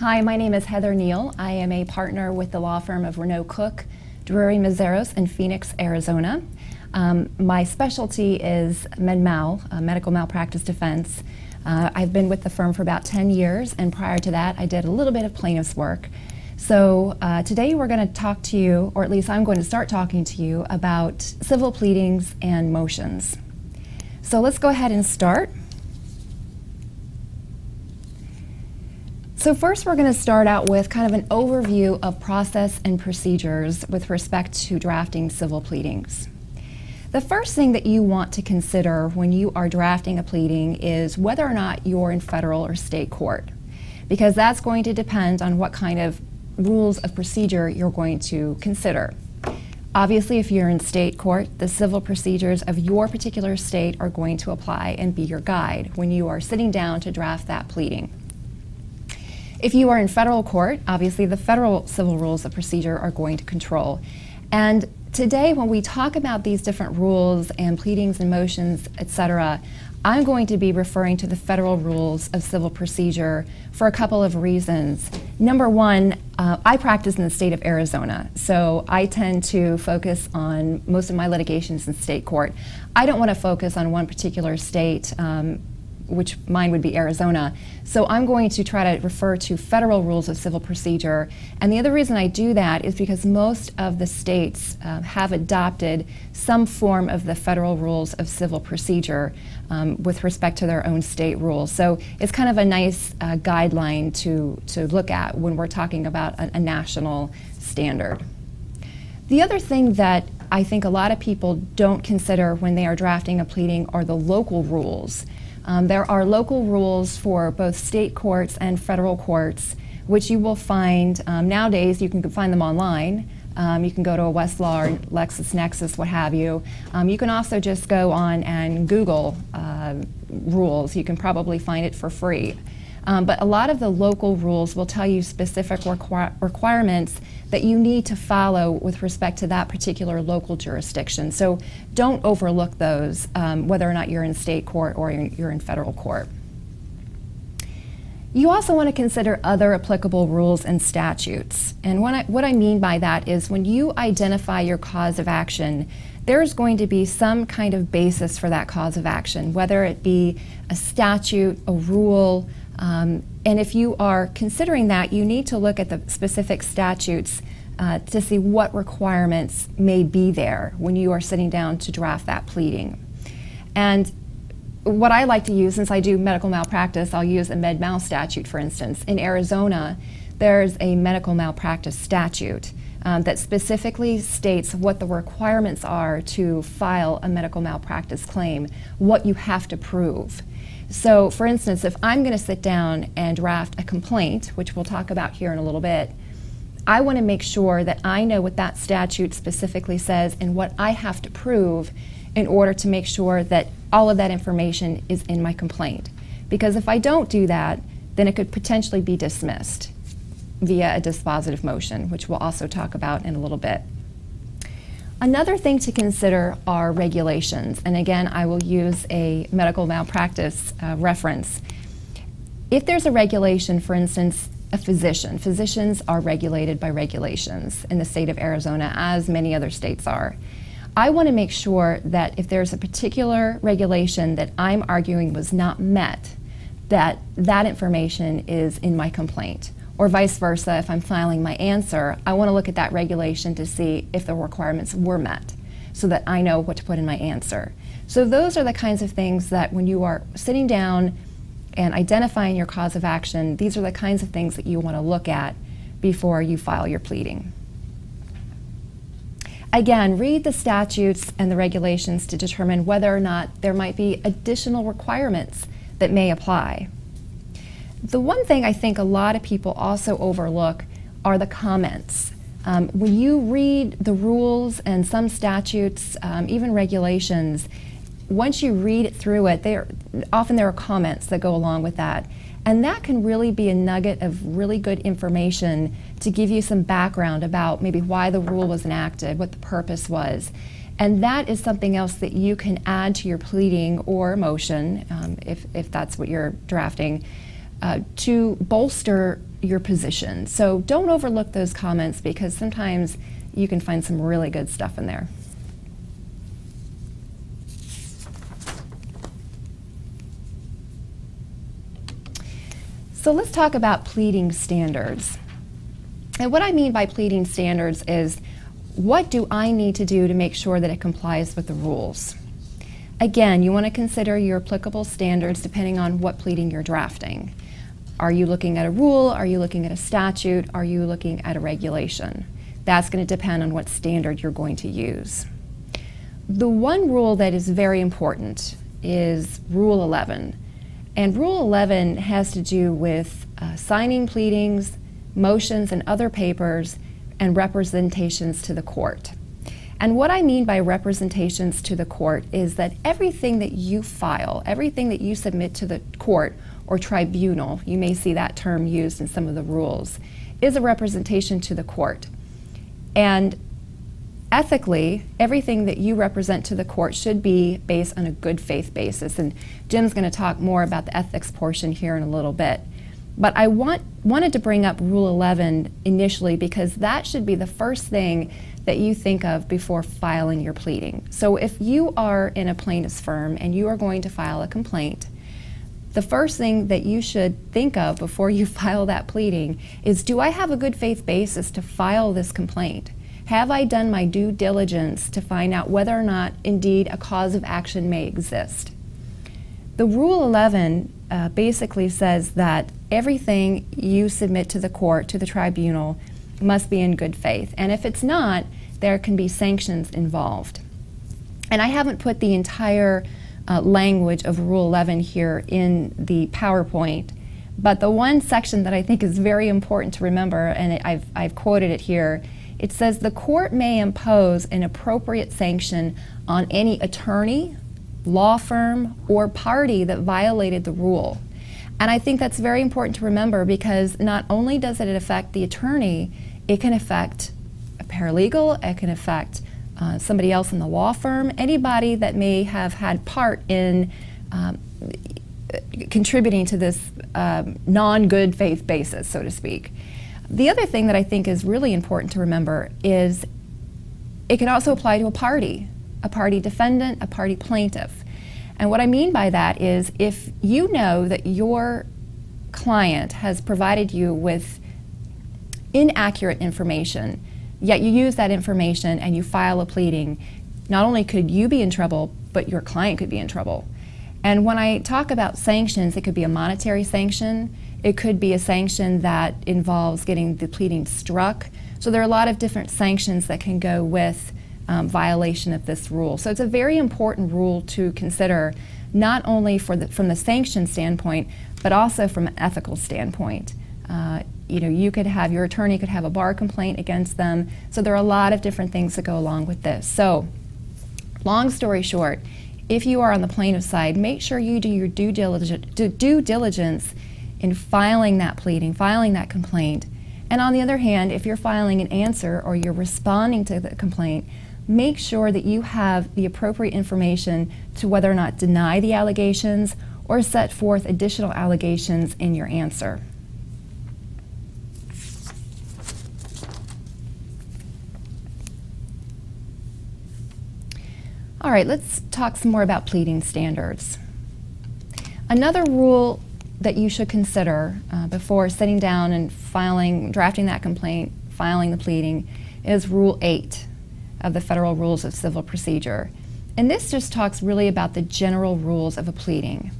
Hi, my name is Heather Neal. I am a partner with the law firm of Renault Cook, Drury Mazeros in Phoenix, Arizona. My specialty is med-mal, medical malpractice defense. I've been with the firm for about 10 years, and prior to that I did a little bit of plaintiff's work. So today we're going to talk to you, or at least I'm going to start talking to you, about civil pleadings and motions. So let's go ahead and start. So first we're going to start out with kind of an overview of process and procedures with respect to drafting civil pleadings. The first thing that you want to consider when you are drafting a pleading is whether or not you're in federal or state court, because that's going to depend on what kind of rules of procedure you're going to consider. Obviously, if you're in state court, the civil procedures of your particular state are going to apply and be your guide when you are sitting down to draft that pleading. If you are in federal court, obviously the federal civil rules of procedure are going to control. And today, when we talk about these different rules and pleadings and motions, etc., I'm going to be referring to the federal rules of civil procedure for a couple of reasons. Number one, I practice in the state of Arizona, so I tend to focus on most of my litigations in state court. I don't want to focus on one particular state, which mine would be Arizona. So I'm going to try to refer to federal rules of civil procedure. And the other reason I do that is because most of the states have adopted some form of the federal rules of civil procedure with respect to their own state rules. So it's kind of a nice guideline to look at when we're talking about a national standard. The other thing that I think a lot of people don't consider when they are drafting a pleading are the local rules. There are local rules for both state courts and federal courts, which you will find nowadays. You can find them online. You can go to a Westlaw or LexisNexis, what have you. You can also just go on and Google rules. You can probably find it for free. But a lot of the local rules will tell you specific requirements that you need to follow with respect to that particular local jurisdiction. So don't overlook those, whether or not you're in state court or you're in federal court. You also want to consider other applicable rules and statutes. And what I mean by that is when you identify your cause of action, there's going to be some kind of basis for that cause of action, whether it be a statute, a rule, and if you are considering that, you need to look at the specific statutes to see what requirements may be there when you are sitting down to draft that pleading. And what I like to use, since I do medical malpractice, I'll use a med-mal statute, for instance. In Arizona, there's a medical malpractice statute that specifically states what the requirements are to file a medical malpractice claim, what you have to prove. So, for instance, if I'm going to sit down and draft a complaint, which we'll talk about here in a little bit, I want to make sure that I know what that statute specifically says and what I have to prove in order to make sure that all of that information is in my complaint. Because if I don't do that, then it could potentially be dismissed via a dispositive motion, which we'll also talk about in a little bit. Another thing to consider are regulations, and again, I will use a medical malpractice reference. If there's a regulation, for instance, a physician, physicians are regulated by regulations in the state of Arizona, as many other states are. I want to make sure that if there's a particular regulation that I'm arguing was not met, that that information is in my complaint. Or vice versa, if I'm filing my answer, I want to look at that regulation to see if the requirements were met so that I know what to put in my answer. So those are the kinds of things that when you are sitting down and identifying your cause of action, these are the kinds of things that you want to look at before you file your pleading. Again, read the statutes and the regulations to determine whether or not there might be additional requirements that may apply. The one thing I think a lot of people also overlook are the comments. When you read the rules and some statutes, even regulations, once you read it through it, often there are comments that go along with that. And that can really be a nugget of really good information to give you some background about maybe why the rule was enacted, what the purpose was. And that is something else that you can add to your pleading or motion, if that's what you're drafting, to bolster your position. So don't overlook those comments because sometimes you can find some really good stuff in there. So let's talk about pleading standards. And what I mean by pleading standards is, what do I need to do to make sure that it complies with the rules? Again, you want to consider your applicable standards depending on what pleading you're drafting. Are you looking at a rule? Are you looking at a statute? Are you looking at a regulation? That's going to depend on what standard you're going to use. The one rule that is very important is Rule 11. And Rule 11 has to do with signing pleadings, motions, and other papers, and representations to the court. And what I mean by representations to the court is that everything that you file, everything that you submit to the court or tribunal, you may see that term used in some of the rules, is a representation to the court. And ethically, everything that you represent to the court should be based on a good faith basis. And Jim's going to talk more about the ethics portion here in a little bit. But I wanted to bring up Rule 11 initially because that should be the first thing that you think of before filing your pleading. So if you are in a plaintiff's firm and you are going to file a complaint, the first thing that you should think of before you file that pleading is, do I have a good faith basis to file this complaint? Have I done my due diligence to find out whether or not indeed a cause of action may exist? The Rule 11 basically says that everything you submit to the court, to the tribunal, must be in good faith. And if it's not, there can be sanctions involved. And I haven't put the entire language of Rule 11 here in the PowerPoint, but the one section that I think is very important to remember, and I've quoted it here, it says the court may impose an appropriate sanction on any attorney, law firm, or party that violated the rule. And I think that's very important to remember because not only does it affect the attorney, it can affect a paralegal, it can affect somebody else in the law firm, anybody that may have had part in contributing to this non-good faith basis, so to speak. The other thing that I think is really important to remember is it can also apply to a party defendant, a party plaintiff. And what I mean by that is if you know that your client has provided you with inaccurate information, yet you use that information and you file a pleading, not only could you be in trouble, but your client could be in trouble. And when I talk about sanctions, it could be a monetary sanction, it could be a sanction that involves getting the pleading struck. So there are a lot of different sanctions that can go with violation of this rule. So it's a very important rule to consider, not only from the sanction standpoint, but also from an ethical standpoint. You know, you could have, your attorney could have a bar complaint against them. So there are a lot of different things that go along with this. So, long story short, if you are on the plaintiff side, make sure you do your due diligence in filing that pleading, filing that complaint. And on the other hand, if you're filing an answer or you're responding to the complaint, make sure that you have the appropriate information to whether or not deny the allegations or set forth additional allegations in your answer. All right, let's talk some more about pleading standards. Another rule that you should consider before sitting down and drafting that complaint, filing the pleading, is Rule 8 of the Federal Rules of Civil Procedure. And this just talks really about the general rules of a pleading.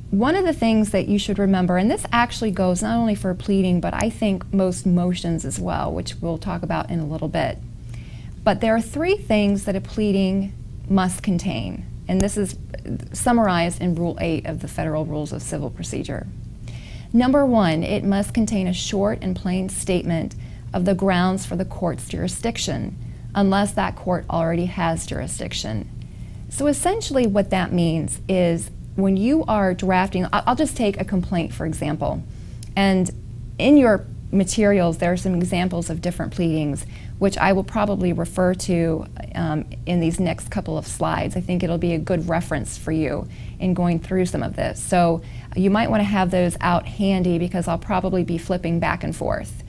One of the things that you should remember, and this actually goes not only for a pleading, but I think most motions as well, which we'll talk about in a little bit. But there are 3 things that a pleading must contain, and this is summarized in Rule 8 of the Federal Rules of Civil Procedure. Number 1, it must contain a short and plain statement of the grounds for the court's jurisdiction, unless that court already has jurisdiction. So essentially what that means is when you are drafting, I'll just take a complaint for example, and in your materials, there are some examples of different pleadings, which I will probably refer to in these next couple of slides. I think it'll be a good reference for you in going through some of this. So you might want to have those out handy because I'll probably be flipping back and forth.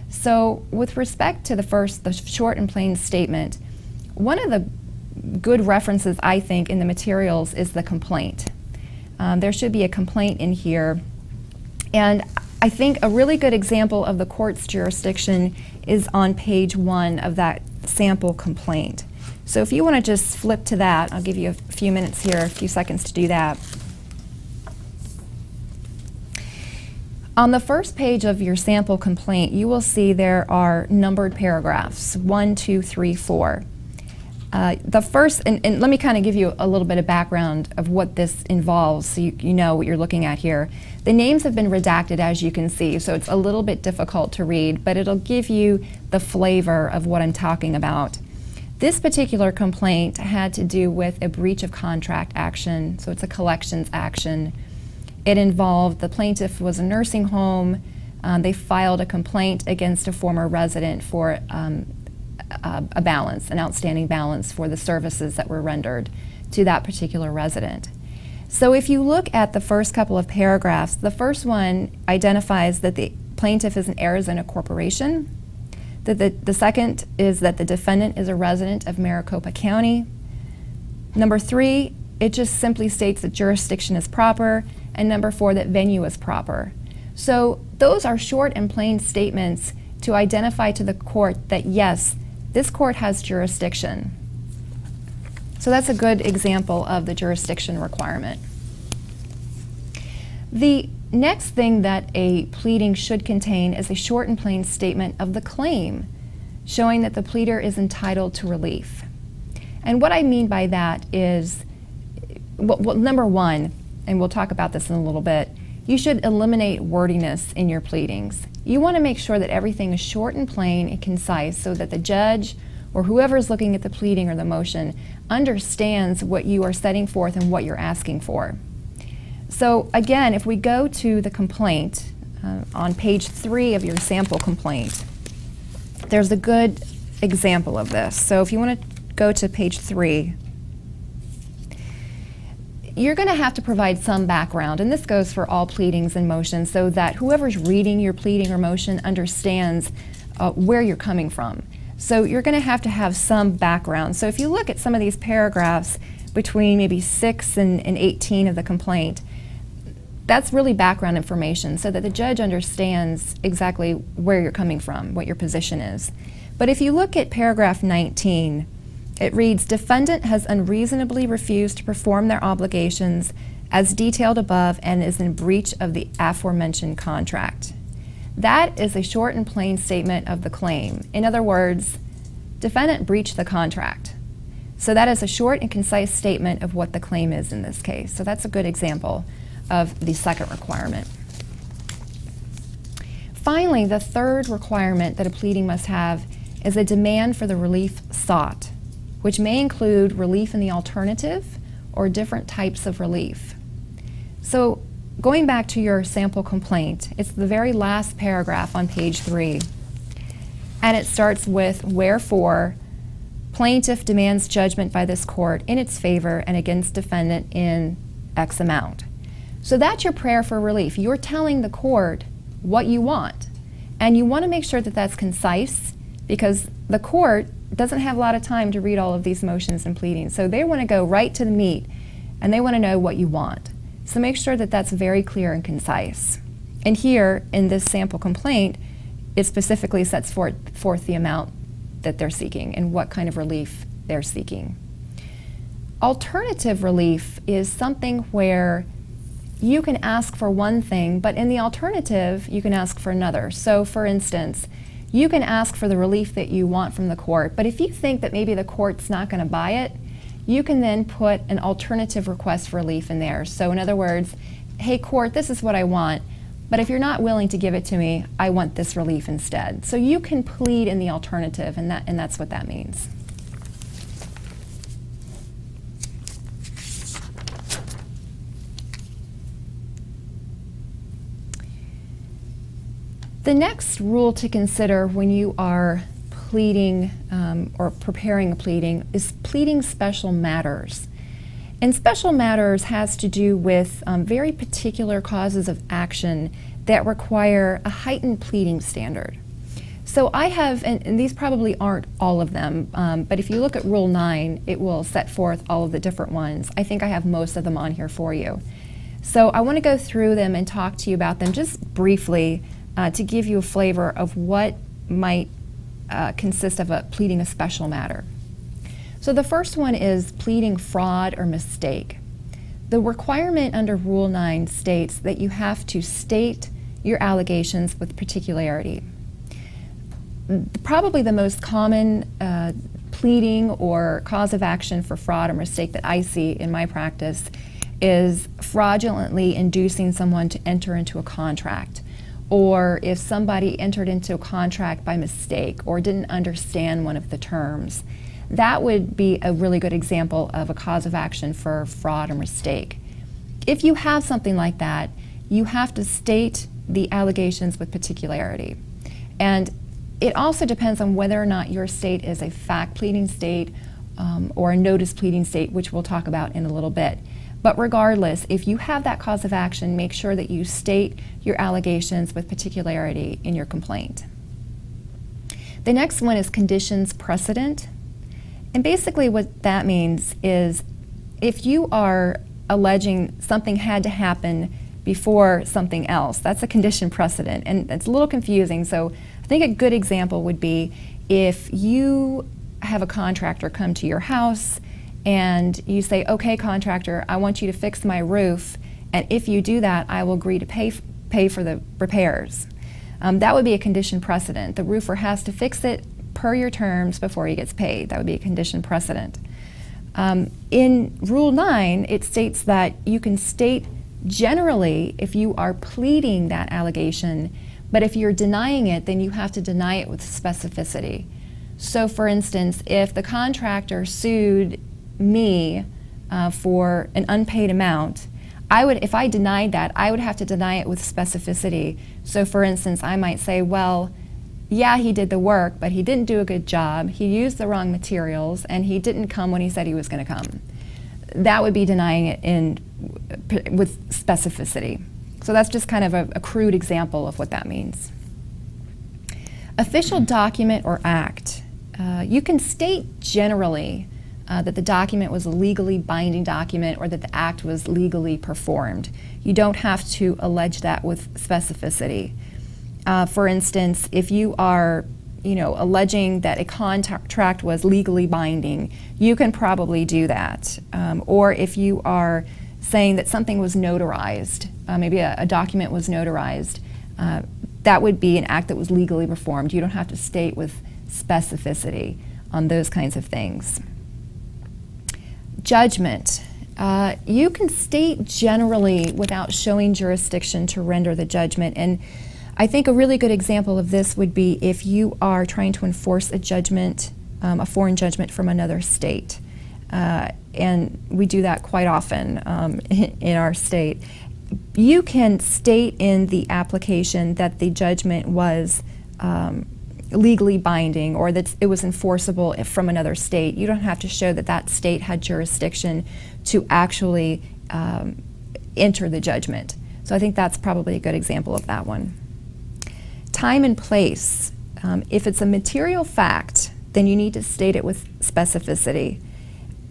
So with respect to the short and plain statement, one of the good references, I think, in the materials is the complaint. There should be a complaint in here. And I think a really good example of the court's jurisdiction is on page 1 of that sample complaint. So if you want to just flip to that, I'll give you a few minutes here, a few seconds to do that. On the first page of your sample complaint, you will see there are numbered paragraphs, 1, 2, 3, 4. The first, and let me kind of give you a little bit of background of what this involves so you know what you're looking at here. The names have been redacted, as you can see, so it's a little bit difficult to read, but it'll give you the flavor of what I'm talking about. This particular complaint had to do with a breach of contract action, so it's a collections action. It involved the plaintiff was a nursing home. They filed a complaint against a former resident for a balance, an outstanding balance for the services that were rendered to that particular resident. So if you look at the first couple of paragraphs, the first one identifies that the plaintiff is an Arizona corporation. The second is that the defendant is a resident of Maricopa County. Number 3, it just simply states that jurisdiction is proper. And number 4, that venue is proper. So those are short and plain statements to identify to the court that yes, this court has jurisdiction. So that's a good example of the jurisdiction requirement. The next thing that a pleading should contain is a short and plain statement of the claim, showing that the pleader is entitled to relief. And what I mean by that is, well, number 1, and we'll talk about this in a little bit, you should eliminate wordiness in your pleadings. You want to make sure that everything is short and plain and concise so that the judge or whoever is looking at the pleading or the motion understands what you are setting forth and what you're asking for. So again, if we go to the complaint, on page 3 of your sample complaint, there's a good example of this. So if you want to go to page 3, you're going to have to provide some background, and this goes for all pleadings and motions, so that whoever's reading your pleading or motion understands where you're coming from. So you're going to have some background. So if you look at some of these paragraphs between maybe 6 and 18 of the complaint, that's really background information so that the judge understands exactly where you're coming from, what your position is. But if you look at paragraph 19, it reads, defendant has unreasonably refused to perform their obligations as detailed above and is in breach of the aforementioned contract. That is a short and plain statement of the claim. In other words, defendant breached the contract. So that is a short and concise statement of what the claim is in this case. So that's a good example of the second requirement. Finally, the third requirement that a pleading must have is a demand for the relief sought, which may include relief in the alternative or different types of relief. So going back to your sample complaint, it's the very last paragraph on page 3, and it starts with, wherefore, plaintiff demands judgment by this court in its favor and against defendant in X amount. So that's your prayer for relief. You're telling the court what you want, and you want to make sure that that's concise because the court doesn't have a lot of time to read all of these motions and pleadings. So they want to go right to the meat and they want to know what you want. So make sure that that's very clear and concise. And here in this sample complaint, it specifically sets forth the amount that they're seeking and what kind of relief they're seeking. Alternative relief is something where you can ask for one thing, but in the alternative, you can ask for another. So for instance, you can ask for the relief that you want from the court, but if you think that maybe the court's not going to buy it, you can then put an alternative request for relief in there. So in other words, hey court, this is what I want, but if you're not willing to give it to me, I want this relief instead. So you can plead in the alternative, and that's what that means. The next rule to consider when you are pleading or preparing a pleading is pleading special matters. And special matters has to do with very particular causes of action that require a heightened pleading standard. So I have, and these probably aren't all of them, but if you look at Rule 9, it will set forth all of the different ones. I think I have most of them on here for you. So I want to go through them and talk to you about them just briefly to give you a flavor of what might consist of pleading a special matter. So the first one is pleading fraud or mistake. The requirement under Rule 9 states that you have to state your allegations with particularity. Probably the most common pleading or cause of action for fraud or mistake that I see in my practice is fraudulently inducing someone to enter into a contract, or if somebody entered into a contract by mistake or didn't understand one of the terms. That would be a really good example of a cause of action for fraud or mistake. If you have something like that, you have to state the allegations with particularity. And it also depends on whether or not your state is a fact pleading state or a notice pleading state, which we'll talk about in a little bit. But regardless, if you have that cause of action, make sure that you state your allegations with particularity in your complaint. The next one is conditions precedent. And basically what that means is if you are alleging something had to happen before something else, that's a condition precedent. And it's a little confusing, so I think a good example would be if you have a contractor come to your house and you say, okay, contractor, I want you to fix my roof, and if you do that, I will agree to pay for the repairs. That would be a condition precedent. The roofer has to fix it per your terms before he gets paid. That would be a condition precedent. In Rule 9, it states that you can state generally if you are pleading that allegation, but if you're denying it, then you have to deny it with specificity. So for instance, if the contractor sued me for an unpaid amount, if I denied that, I would have to deny it with specificity. So for instance, I might say, well, yeah, he did the work, but he didn't do a good job, he used the wrong materials, and he didn't come when he said he was going to come. That would be denying it with specificity. So that's just kind of a crude example of what that means. Official document or act. You can state generally that the document was a legally binding document or that the act was legally performed. You don't have to allege that with specificity. For instance, if you are alleging that a contract was legally binding, you can probably do that. Or if you are saying that something was notarized, maybe a document was notarized, that would be an act that was legally performed. You don't have to state with specificity on those kinds of things. Judgment. You can state generally without showing jurisdiction to render the judgment, and I think a really good example of this would be if you are trying to enforce a judgment, a foreign judgment from another state. And we do that quite often in our state. You can state in the application that the judgment was legally binding or that it was enforceable from another state. You don't have to show that that state had jurisdiction to actually enter the judgment. So I think that's probably a good example of that one. Time and place. If it's a material fact, then you need to state it with specificity.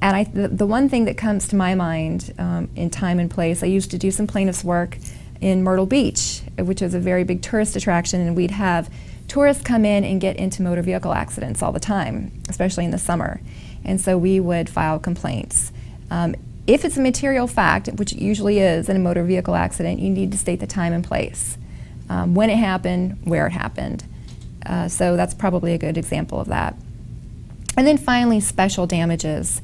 And the one thing that comes to my mind in time and place, I used to do some plaintiff's work in Myrtle Beach, which is a very big tourist attraction, and we'd have tourists come in and get into motor vehicle accidents all the time, especially in the summer. And so we would file complaints. If it's a material fact, which it usually is in a motor vehicle accident, you need to state the time and place. When it happened, where it happened. So that's probably a good example of that. And then finally, special damages.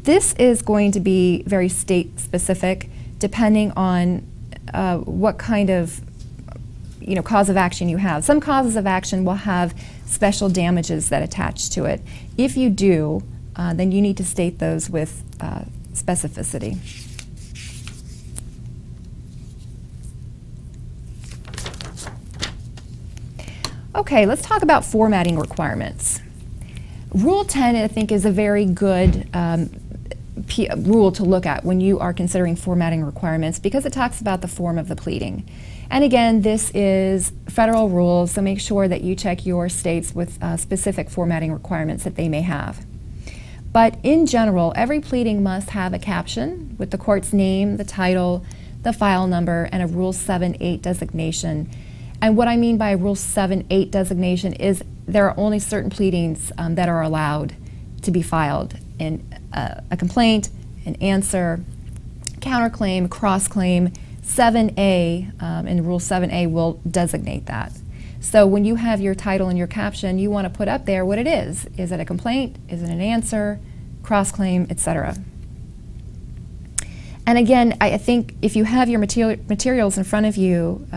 This is going to be very state specific depending on what kind of cause of action you have. Some causes of action will have special damages that attach to it. If you do, then you need to state those with specificity. Okay, let's talk about formatting requirements. Rule 10, I think, is a very good rule to look at when you are considering formatting requirements because it talks about the form of the pleading. And again, this is federal rules, so make sure that you check your states with specific formatting requirements that they may have. But in general, every pleading must have a caption with the court's name, the title, the file number, and a Rule 7-8 designation. And what I mean by Rule 7-8 designation is there are only certain pleadings that are allowed to be filed in a complaint, an answer, counterclaim, crossclaim. 7A and Rule 7A will designate that. So when you have your title and your caption, you want to put up there what it is. Is it a complaint? Is it an answer? Crossclaim, etc. And again, I think if you have your materials in front of you,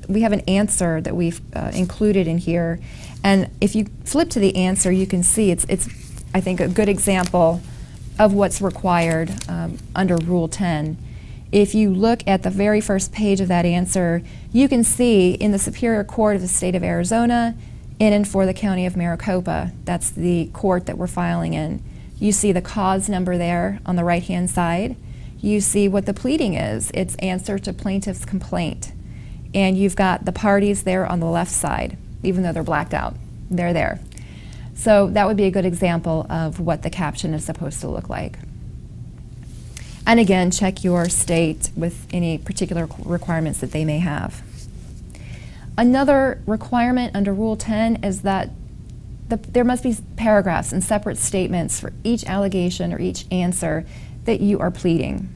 we have an answer that we've included in here. And if you flip to the answer, you can see it's I think, a good example of what's required under Rule 10. If you look at the very first page of that answer, you can see in the Superior Court of the State of Arizona, in and for the County of Maricopa, that's the court that we're filing in. You see the cause number there on the right-hand side. You see what the pleading is. It's answer to plaintiff's complaint. And you've got the parties there on the left side, even though they're blacked out. They're there. So that would be a good example of what the caption is supposed to look like. And again, check your state with any particular requirements that they may have. Another requirement under Rule 10 is that there must be paragraphs and separate statements for each allegation or each answer that you are pleading.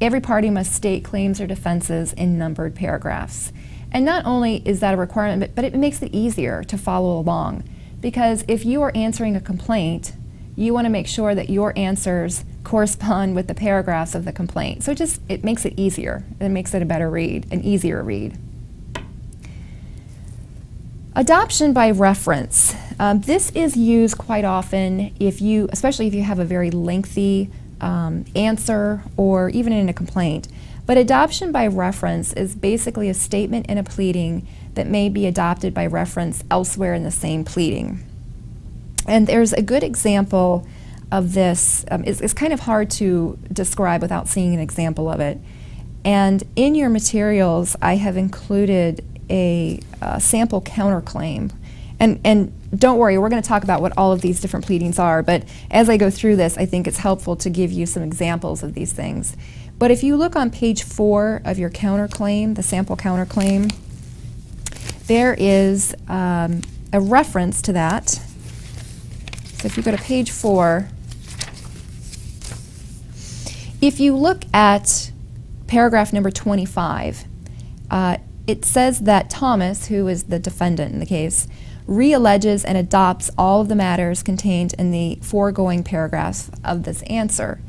Every party must state claims or defenses in numbered paragraphs. And not only is that a requirement, but it makes it easier to follow along. Because if you are answering a complaint, you want to make sure that your answers correspond with the paragraphs of the complaint. So it makes it easier. It makes it a better read, an easier read. Adoption by reference. This is used quite often especially if you have a very lengthy answer or even in a complaint. But adoption by reference is basically a statement in a pleading that may be adopted by reference elsewhere in the same pleading. And there's a good example of this. It's kind of hard to describe without seeing an example of it. And in your materials, I have included a sample counterclaim. And don't worry, we're going to talk about what all of these different pleadings are, but as I go through this, I think it's helpful to give you some examples of these things. But if you look on page 4 of your counterclaim, the sample counterclaim, there is a reference to that. So if you go to page 4, if you look at paragraph number 25, it says that Thomas, who is the defendant in the case, realleges and adopts all of the matters contained in the foregoing paragraphs of this answer.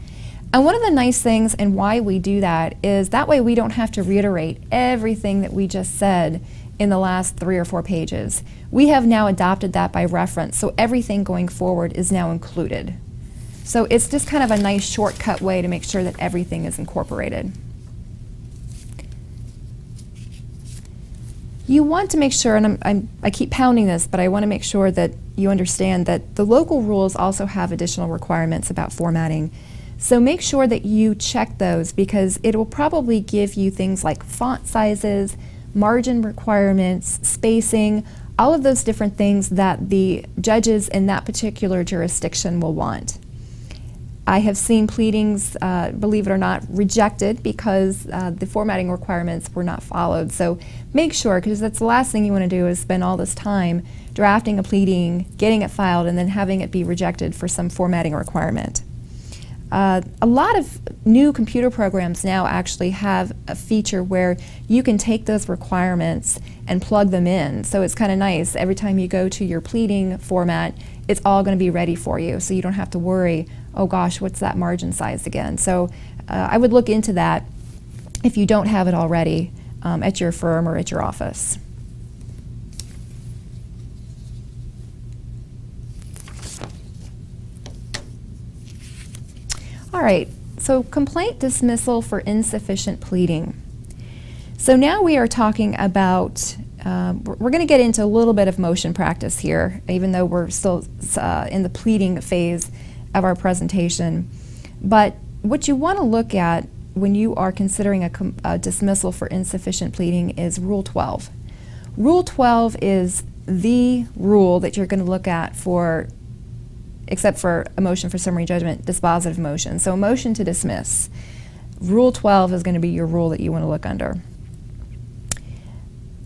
And one of the nice things and why we do that is that way we don't have to reiterate everything that we just said in the last 3 or 4 pages. We have now adopted that by reference, so everything going forward is now included. So it's just kind of a nice shortcut way to make sure that everything is incorporated. You want to make sure, and I keep pounding this, but I want to make sure that you understand that the local rules also have additional requirements about formatting. So make sure that you check those because it will probably give you things like font sizes, margin requirements, spacing, all of those different things that the judges in that particular jurisdiction will want. I have seen pleadings, believe it or not, rejected because the formatting requirements were not followed. So make sure, because that's the last thing you want to do is spend all this time drafting a pleading, getting it filed, and then having it be rejected for some formatting requirement. A lot of new computer programs now actually have a feature where you can take those requirements and plug them in. So it's kind of nice. Every time you go to your pleading format, it's all going to be ready for you. So you don't have to worry, oh gosh, what's that margin size again? So I would look into that if you don't have it already at your firm or at your office. All right, so complaint dismissal for insufficient pleading. So now we are talking about we're going to get into a little bit of motion practice here, even though we're still in the pleading phase of our presentation. But what you want to look at when you are considering a dismissal for insufficient pleading is Rule 12. Rule 12 is the rule that you're going to look at for, except for a motion for summary judgment, dispositive motion. So a motion to dismiss. Rule 12 is going to be your rule that you want to look under.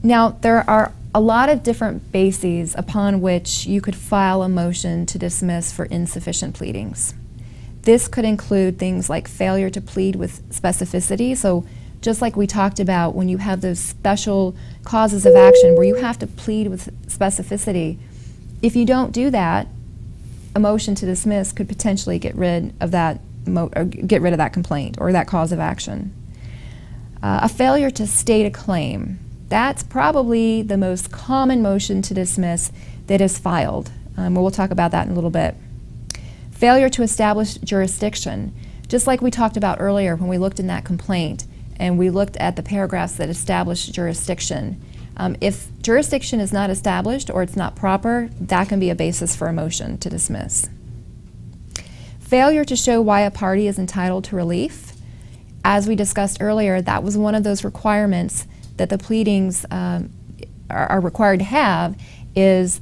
Now, there are a lot of different bases upon which you could file a motion to dismiss for insufficient pleadings. This could include things like failure to plead with specificity. So just like we talked about when you have those special causes of action where you have to plead with specificity, if you don't do that, a motion to dismiss could potentially get rid of that complaint or that cause of action. A failure to state a claim. That's probably the most common motion to dismiss that is filed. We'll talk about that in a little bit. Failure to establish jurisdiction. Just like we talked about earlier when we looked in that complaint and we looked at the paragraphs that establish jurisdiction. If jurisdiction is not established or it's not proper, that can be a basis for a motion to dismiss. Failure to show why a party is entitled to relief. As we discussed earlier, that was one of those requirements that the pleadings are required to have, is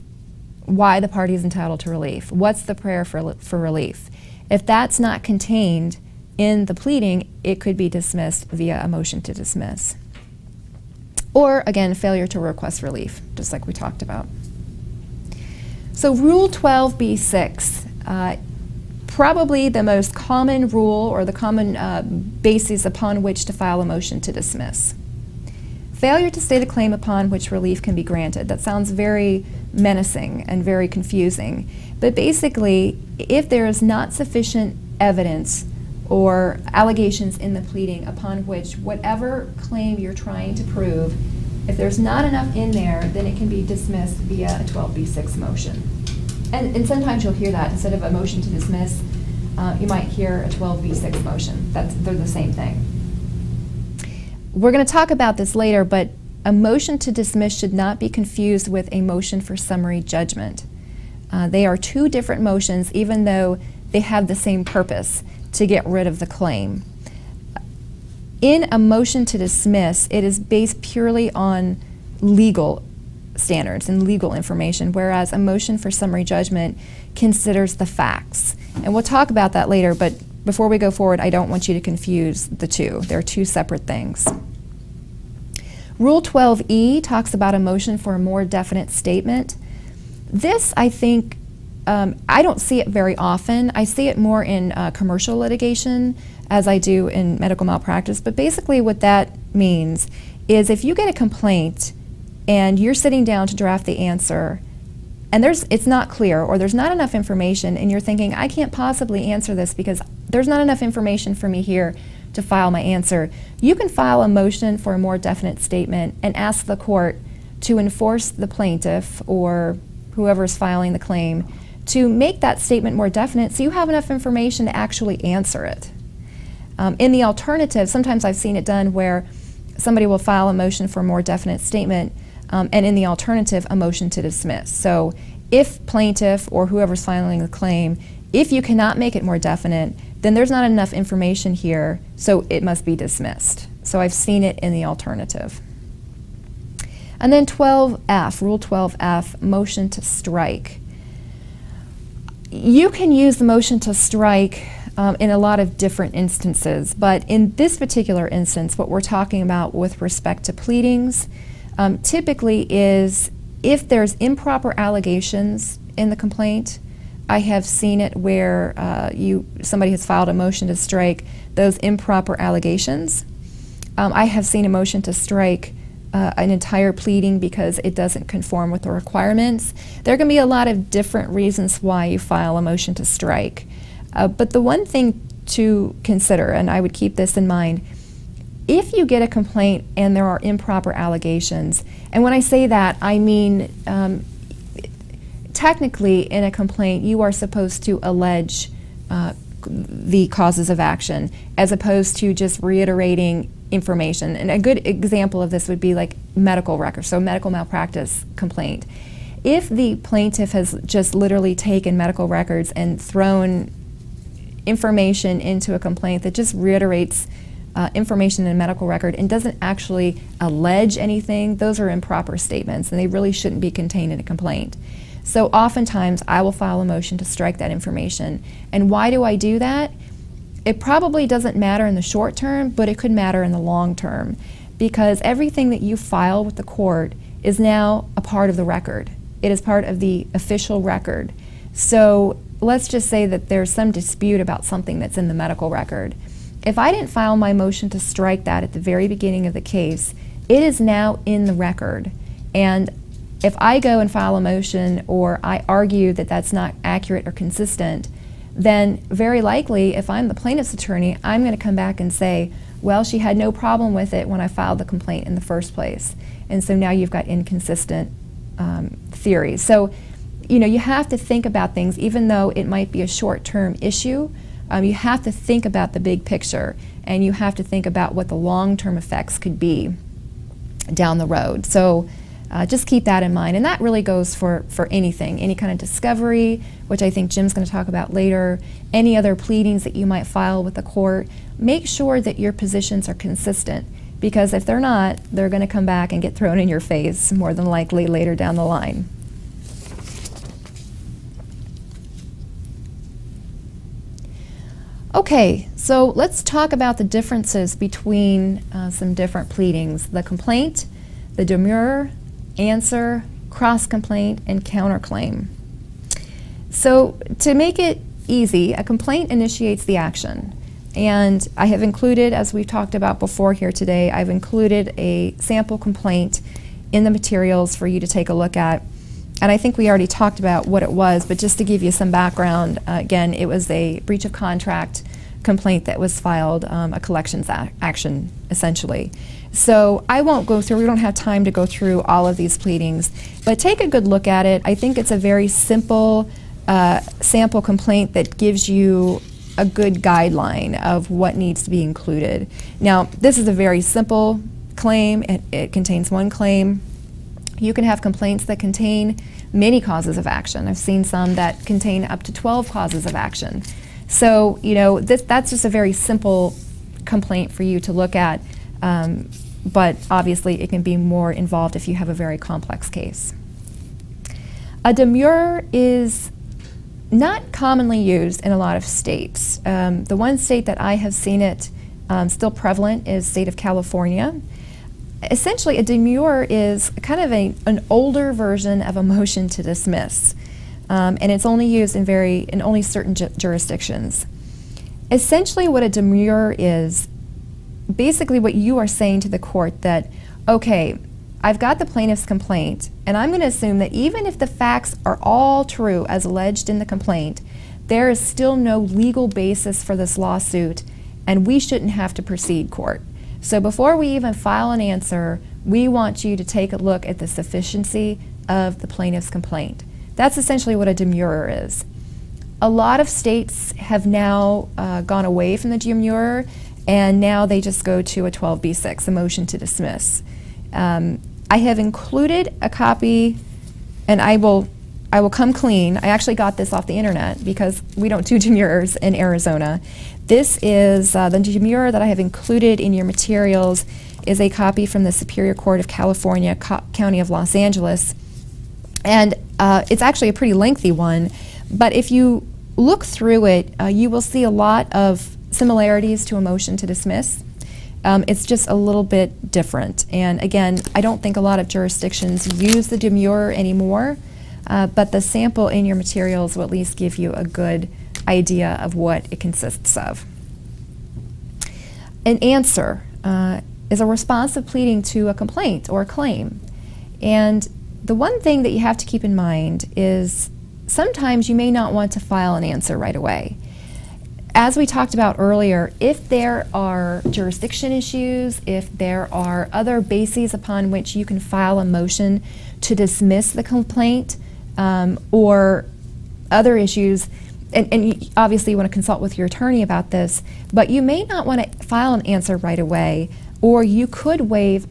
why the party is entitled to relief. What's the prayer for relief? If that's not contained in the pleading, it could be dismissed via a motion to dismiss. Or, again, failure to request relief, just like we talked about. So Rule 12b-6, probably the most common rule or the common basis upon which to file a motion to dismiss. Failure to state a claim upon which relief can be granted. That sounds very menacing and very confusing. But basically, if there is not sufficient evidence or allegations in the pleading upon which whatever claim you're trying to prove, if there's not enough in there, then it can be dismissed via a 12b-6 motion. And sometimes you'll hear that. Instead of a motion to dismiss, you might hear a 12b-6 motion. They're the same thing. We're going to talk about this later, but a motion to dismiss should not be confused with a motion for summary judgment. They are two different motions, even though they have the same purpose, to get rid of the claim. In a motion to dismiss, it is based purely on legal standards and legal information, whereas a motion for summary judgment considers the facts. And we'll talk about that later, but before we go forward, I don't want you to confuse the two. They're two separate things. Rule 12e talks about a motion for a more definite statement. This, I think, I don't see it very often. I see it more in commercial litigation as I do in medical malpractice, but basically what that means is if you get a complaint and you're sitting down to draft the answer and it's not clear or there's not enough information and you're thinking, I can't possibly answer this because there's not enough information for me here to file my answer, you can file a motion for a more definite statement and ask the court to enforce the plaintiff or whoever's filing the claim to make that statement more definite so you have enough information to actually answer it. In the alternative, sometimes I've seen it done where somebody will file a motion for a more definite statement and in the alternative, a motion to dismiss. So if plaintiff or whoever's filing the claim, if you cannot make it more definite, then there's not enough information here, so it must be dismissed. So I've seen it in the alternative. And then 12F, Rule 12F, motion to strike. You can use the motion to strike in a lot of different instances, but in this particular instance, what we're talking about with respect to pleadings typically is if there's improper allegations in the complaint. I have seen it where somebody has filed a motion to strike those improper allegations. I have seen a motion to strike an entire pleading because it doesn't conform with the requirements. There can be a lot of different reasons why you file a motion to strike. But the one thing to consider, and I would keep this in mind, if you get a complaint and there are improper allegations, and when I say that, I mean technically in a complaint you are supposed to allege the causes of action as opposed to just reiterating information. And a good example of this would be like medical record, so medical malpractice complaint. If the plaintiff has just literally taken medical records and thrown information into a complaint that just reiterates information in a medical record and doesn't actually allege anything, those are improper statements and they really shouldn't be contained in a complaint. So oftentimes I will file a motion to strike that information. And why do I do that? It probably doesn't matter in the short term, but it could matter in the long term, because everything that you file with the court is now a part of the record. It is part of the official record. So let's just say that there's some dispute about something that's in the medical record. If I didn't file my motion to strike that at the very beginning of the case, it is now in the record. And if I go and file a motion or I argue that that's not accurate or consistent, then very likely, if I'm the plaintiff's attorney, I'm going to come back and say, well, she had no problem with it when I filed the complaint in the first place. And so now you've got inconsistent theories. So, you know, you have to think about things, even though it might be a short-term issue. You have to think about the big picture, and you have to think about what the long-term effects could be down the road. So just keep that in mind. And that really goes for anything, any kind of discovery, which I think Jim's going to talk about later, any other pleadings that you might file with the court. Make sure that your positions are consistent, because if they're not, they're going to come back and get thrown in your face more than likely later down the line. Okay, so let's talk about the differences between some different pleadings: the complaint, the demurrer, answer, cross-complaint, and counterclaim. So to make it easy, a complaint initiates the action. And I have included, as we've talked about before here today, I've included a sample complaint in the materials for you to take a look at. And I think we already talked about what it was, but just to give you some background, again, it was a breach of contract complaint that was filed, a collections action, essentially. So I won't go through, we don't have time to go through all of these pleadings, but take a good look at it. I think it's a very simple sample complaint that gives you a good guideline of what needs to be included. Now, this is a very simple claim. It contains one claim. You can have complaints that contain many causes of action. I've seen some that contain up to 12 causes of action. So, you know, that's just a very simple complaint for you to look at, but obviously it can be more involved if you have a very complex case. A demurrer is not commonly used in a lot of states. The one state that I have seen it still prevalent is the state of California. Essentially, a demurrer is kind of an older version of a motion to dismiss, and it's only used in only certain jurisdictions. Essentially, what a demurrer is, basically what you are saying to the court that, okay, I've got the plaintiff's complaint, and I'm going to assume that even if the facts are all true as alleged in the complaint, there is still no legal basis for this lawsuit, and we shouldn't have to proceed court. So before we even file an answer, we want you to take a look at the sufficiency of the plaintiff's complaint. That's essentially what a demurrer is. A lot of states have now gone away from the demurrer, and now they just go to a 12b6, a motion to dismiss. I have included a copy, and I will come clean. I actually got this off the internet because we don't do demurrers in Arizona. This is the demurrer that I have included in your materials is a copy from the Superior Court of California, County of Los Angeles. And it's actually a pretty lengthy one, but if you look through it, you will see a lot of similarities to a motion to dismiss. It's just a little bit different. And again, I don't think a lot of jurisdictions use the demurrer anymore, but the sample in your materials will at least give you a good idea of what it consists of. An answer is a responsive pleading to a complaint or a claim. And the one thing that you have to keep in mind is sometimes you may not want to file an answer right away. As we talked about earlier, if there are jurisdiction issues, if there are other bases upon which you can file a motion to dismiss the complaint, or other issues, and obviously you want to consult with your attorney about this, but you may not want to file an answer right away or you could waive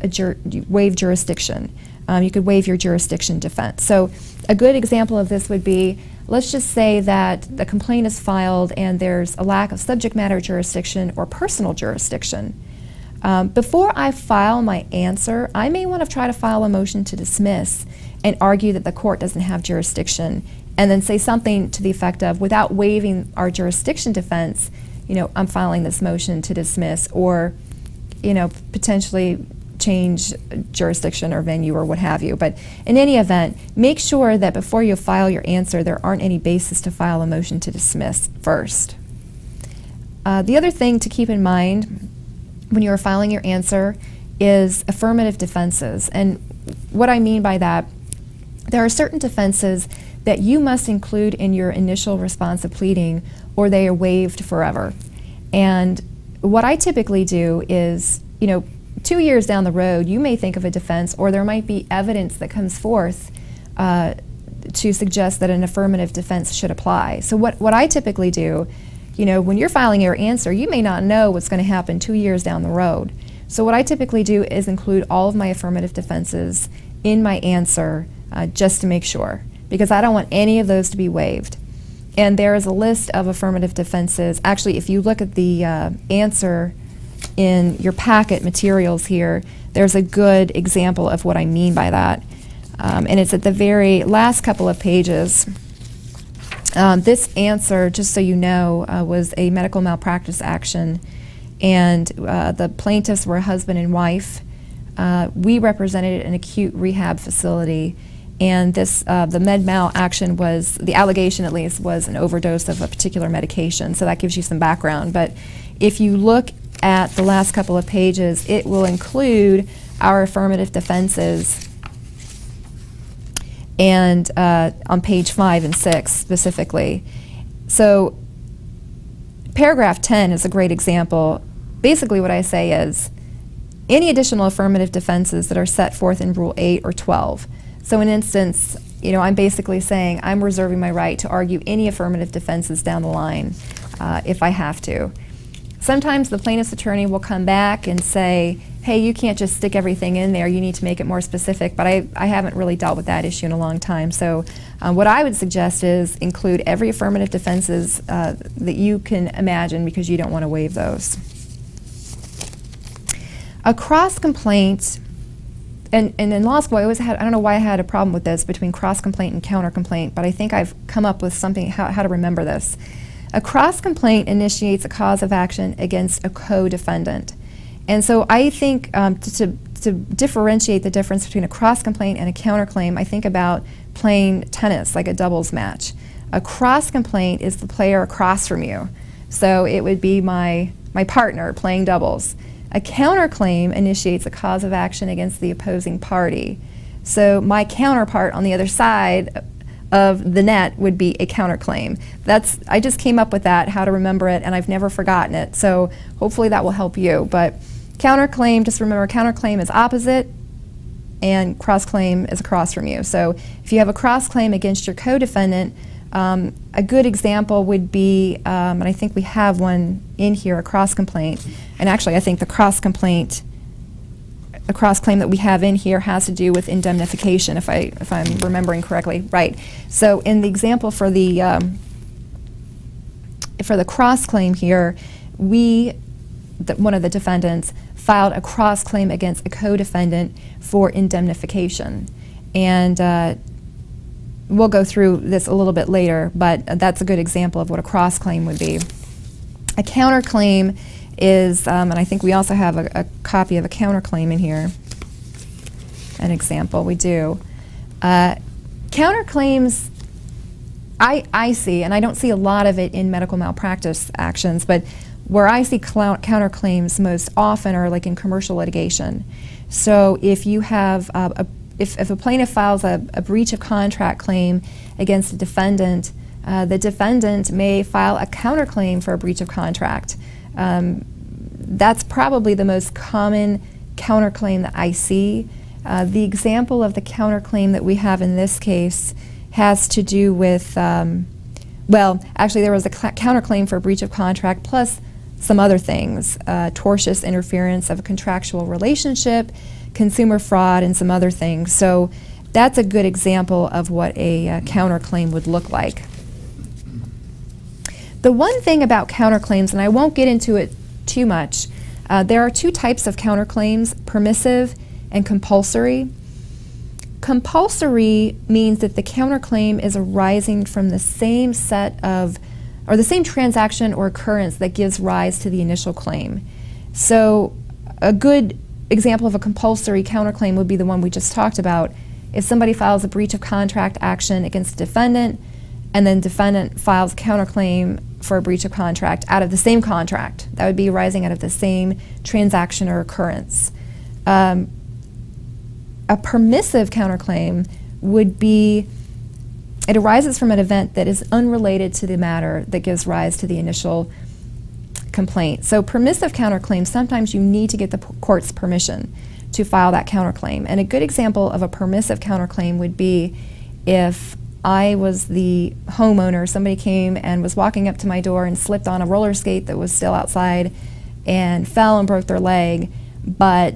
jurisdiction. You could waive your jurisdiction defense. So a good example of this would be, let's just say that the complaint is filed and there's a lack of subject matter jurisdiction or personal jurisdiction. Before I file my answer, I may want to try to file a motion to dismiss and argue that the court doesn't have jurisdiction, and then say something to the effect of, without waiving our jurisdiction defense, I'm filing this motion to dismiss, or potentially change jurisdiction or venue or what have you. But in any event, make sure that before you file your answer, there aren't any basis to file a motion to dismiss first. The other thing to keep in mind when you are filing your answer is affirmative defenses. And what I mean by that, there are certain defenses that you must include in your initial response of pleading, or they are waived forever. And what I typically do is, 2 years down the road, you may think of a defense, or there might be evidence that comes forth to suggest that an affirmative defense should apply. So what I typically do, when you're filing your answer, you may not know what's going to happen 2 years down the road. So what I typically do is include all of my affirmative defenses in my answer, just to make sure, because I don't want any of those to be waived. And there is a list of affirmative defenses. Actually, if you look at the answer in your packet materials here, there's a good example of what I mean by that. And it's at the very last couple of pages. This answer, just so you know, was a medical malpractice action, and the plaintiffs were husband and wife. We represented an acute rehab facility, and this the med mal action was, the allegation at least, was an overdose of a particular medication. So that gives you some background. But if you look at the last couple of pages, it will include our affirmative defenses, and on page 5 and 6 specifically. So paragraph 10 is a great example. Basically what I say is, any additional affirmative defenses that are set forth in Rule 8 or 12. So in instance, I'm basically saying I'm reserving my right to argue any affirmative defenses down the line if I have to. Sometimes the plaintiff's attorney will come back and say, hey, you can't just stick everything in there, you need to make it more specific, but I haven't really dealt with that issue in a long time. So what I would suggest is include every affirmative defenses that you can imagine, because you don't want to waive those. A cross-complaint, and in law school I always had, I don't know why I had a problem with this between cross-complaint and counter-complaint, but I think I've come up with something, how to remember this. A cross-complaint initiates a cause of action against a co-defendant. And so I think to differentiate the difference between a cross-complaint and a counterclaim, I think about playing tennis, like a doubles match. A cross-complaint is the player across from you. So it would be my partner playing doubles. A counterclaim initiates a cause of action against the opposing party. So my counterpart on the other side of the net would be a counterclaim. I just came up with that, how to remember it, and I've never forgotten it. So hopefully that will help you. But counterclaim, just remember, counterclaim is opposite and cross-claim is across from you. So if you have a cross-claim against your co-defendant, a good example would be, and I think we have one in here, a cross-complaint. And actually I think the cross-claim that we have in here has to do with indemnification, if I'm remembering correctly. Right. So in the example for the cross-claim here, one of the defendants filed a cross-claim against a co-defendant for indemnification. And we'll go through this a little bit later, but that's a good example of what a cross-claim would be. A counterclaim is, and I think we also have a copy of a counterclaim in here, an example, we do. Counterclaims, I see, and I don't see a lot of it in medical malpractice actions, but where I see counterclaims most often are like in commercial litigation. So if you have, if a plaintiff files a breach of contract claim against a defendant, the defendant may file a counterclaim for a breach of contract. That's probably the most common counterclaim that I see. The example of the counterclaim that we have in this case has to do with, well, actually there was a counterclaim for a breach of contract plus some other things, tortious interference of a contractual relationship, consumer fraud, and some other things. So that's a good example of what a counterclaim would look like. The one thing about counterclaims, and I won't get into it too much, there are two types of counterclaims, permissive and compulsory. Compulsory means that the counterclaim is arising from the same set of, or the same transaction or occurrence that gives rise to the initial claim. So a good example of a compulsory counterclaim would be the one we just talked about. If somebody files a breach of contract action against a defendant, and then defendant files a counterclaim for a breach of contract out of the same contract, that would be arising out of the same transaction or occurrence. A permissive counterclaim would be, it arises from an event that is unrelated to the matter that gives rise to the initial complaint. So permissive counterclaims, sometimes you need to get the court's permission to file that counterclaim. And a good example of a permissive counterclaim would be if I was the homeowner, somebody came and was walking up to my door and slipped on a roller skate that was still outside and fell and broke their leg, but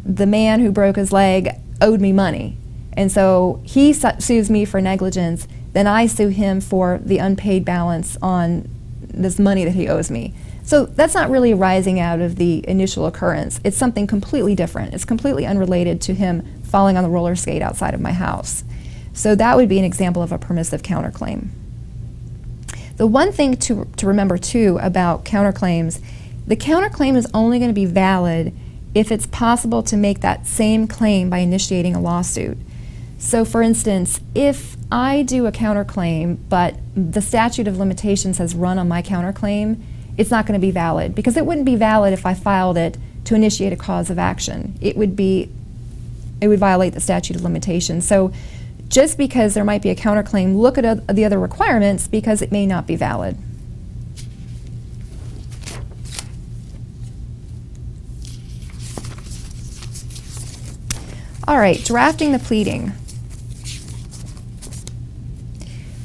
the man who broke his leg owed me money. And so he sues me for negligence, then I sue him for the unpaid balance on this money that he owes me. So that's not really arising out of the initial occurrence. It's something completely different. It's completely unrelated to him falling on the roller skate outside of my house. So that would be an example of a permissive counterclaim. The one thing to remember too about counterclaims, the counterclaim is only going to be valid if it's possible to make that same claim by initiating a lawsuit. So for instance, if I do a counterclaim, but the statute of limitations has run on my counterclaim, it's not going to be valid, because it wouldn't be valid if I filed it to initiate a cause of action. It would violate the statute of limitations. So just because there might be a counterclaim, look at the other requirements, because it may not be valid. All right, drafting the pleading.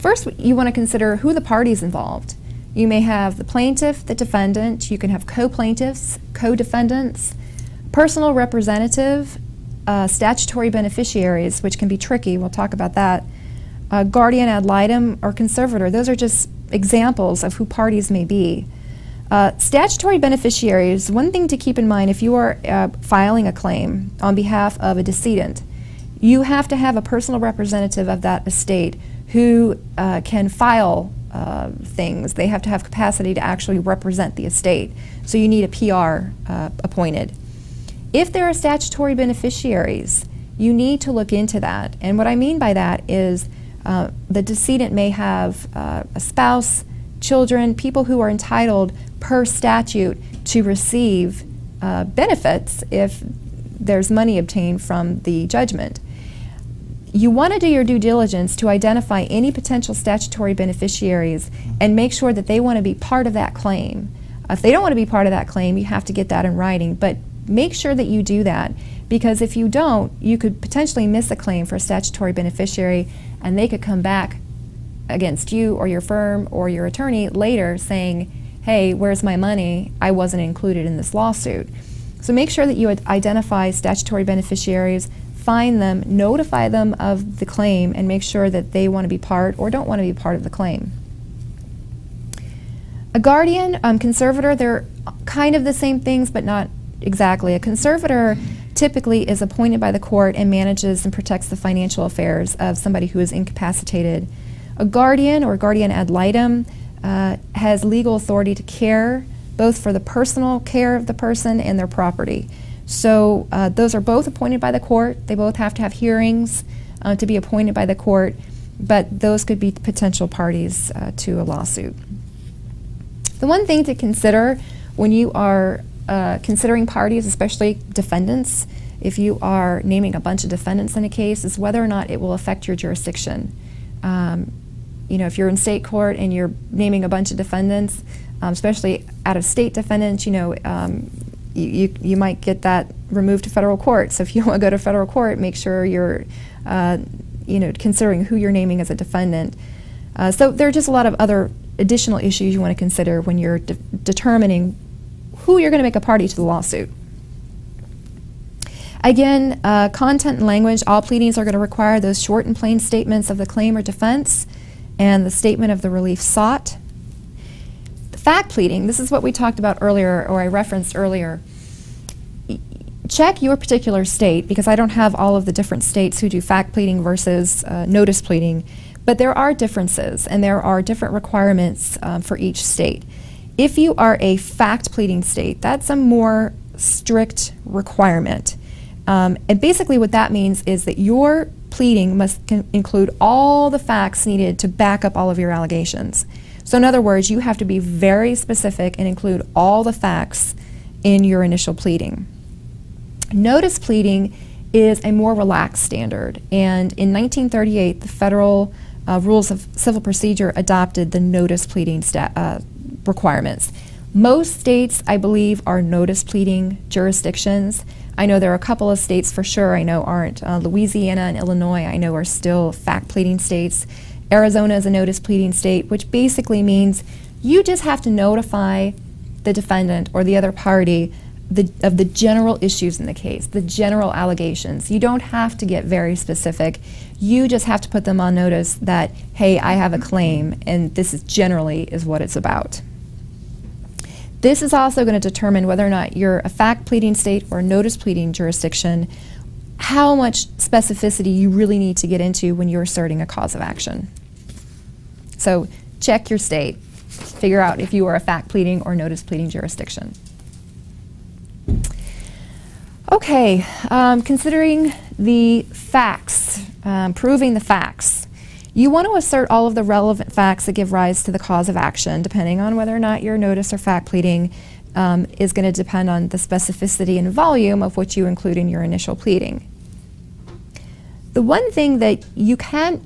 First, you want to consider who the parties involved. You may have the plaintiff, the defendant, you can have co-plaintiffs, co-defendants, personal representative, statutory beneficiaries, which can be tricky, we'll talk about that, guardian ad litem, or conservator. Those are just examples of who parties may be. Statutory beneficiaries, one thing to keep in mind if you are filing a claim on behalf of a decedent, you have to have a personal representative of that estate who can file things. They have to have capacity to actually represent the estate. So you need a PR appointed. If there are statutory beneficiaries, you need to look into that. And what I mean by that is the decedent may have a spouse, children, people who are entitled per statute to receive benefits if there's money obtained from the judgment. You want to do your due diligence to identify any potential statutory beneficiaries and make sure that they want to be part of that claim. If they don't want to be part of that claim, you have to get that in writing, but make sure that you do that, because if you don't, you could potentially miss a claim for a statutory beneficiary, and they could come back against you or your firm or your attorney later saying, hey, where's my money? I wasn't included in this lawsuit. So make sure that you identify statutory beneficiaries, find them, notify them of the claim, and make sure that they want to be part or don't want to be part of the claim. A guardian, conservator, they're kind of the same things, but not exactly. A conservator typically is appointed by the court and manages and protects the financial affairs of somebody who is incapacitated. A guardian, or guardian ad litem, has legal authority to care both for the personal care of the person and their property. So those are both appointed by the court. They both have to have hearings to be appointed by the court, but those could be potential parties to a lawsuit. The one thing to consider when you are considering parties, especially defendants, if you are naming a bunch of defendants in a case, is whether or not it will affect your jurisdiction. You know, if you're in state court and you're naming a bunch of defendants, especially out-of-state defendants, you know, you might get that removed to federal court. So if you want to go to federal court, make sure you're, you know, considering who you're naming as a defendant. So there are just a lot of other additional issues you want to consider when you're determining who you're going to make a party to the lawsuit. Again, content and language, all pleadings are going to require those short and plain statements of the claim or defense and the statement of the relief sought. The fact pleading, this is what we talked about earlier, or I referenced earlier. Check your particular state, because I don't have all of the different states who do fact pleading versus notice pleading, but there are differences and there are different requirements for each state. If you are a fact pleading state, that's a more strict requirement. And basically what that means is that your pleading must include all the facts needed to back up all of your allegations. So in other words, you have to be very specific and include all the facts in your initial pleading. Notice pleading is a more relaxed standard, and in 1938 the Federal Rules of Civil Procedure adopted the notice pleading requirements. Most states, I believe, are notice pleading jurisdictions. I know there are a couple of states for sure I know aren't. Louisiana and Illinois I know are still fact pleading states. Arizona is a notice pleading state, which basically means you just have to notify the defendant or the other party of the general issues in the case, the general allegations. You don't have to get very specific. You just have to put them on notice that, hey, I have a claim and this is generally is what it's about. This is also going to determine whether or not you're a fact pleading state or a notice pleading jurisdiction, how much specificity you really need to get into when you're asserting a cause of action. So check your state, figure out if you are a fact pleading or notice pleading jurisdiction. Okay, considering the facts, proving the facts. You want to assert all of the relevant facts that give rise to the cause of action, depending on whether or not your notice or fact pleading is going to depend on the specificity and volume of what you include in your initial pleading. The one thing that you can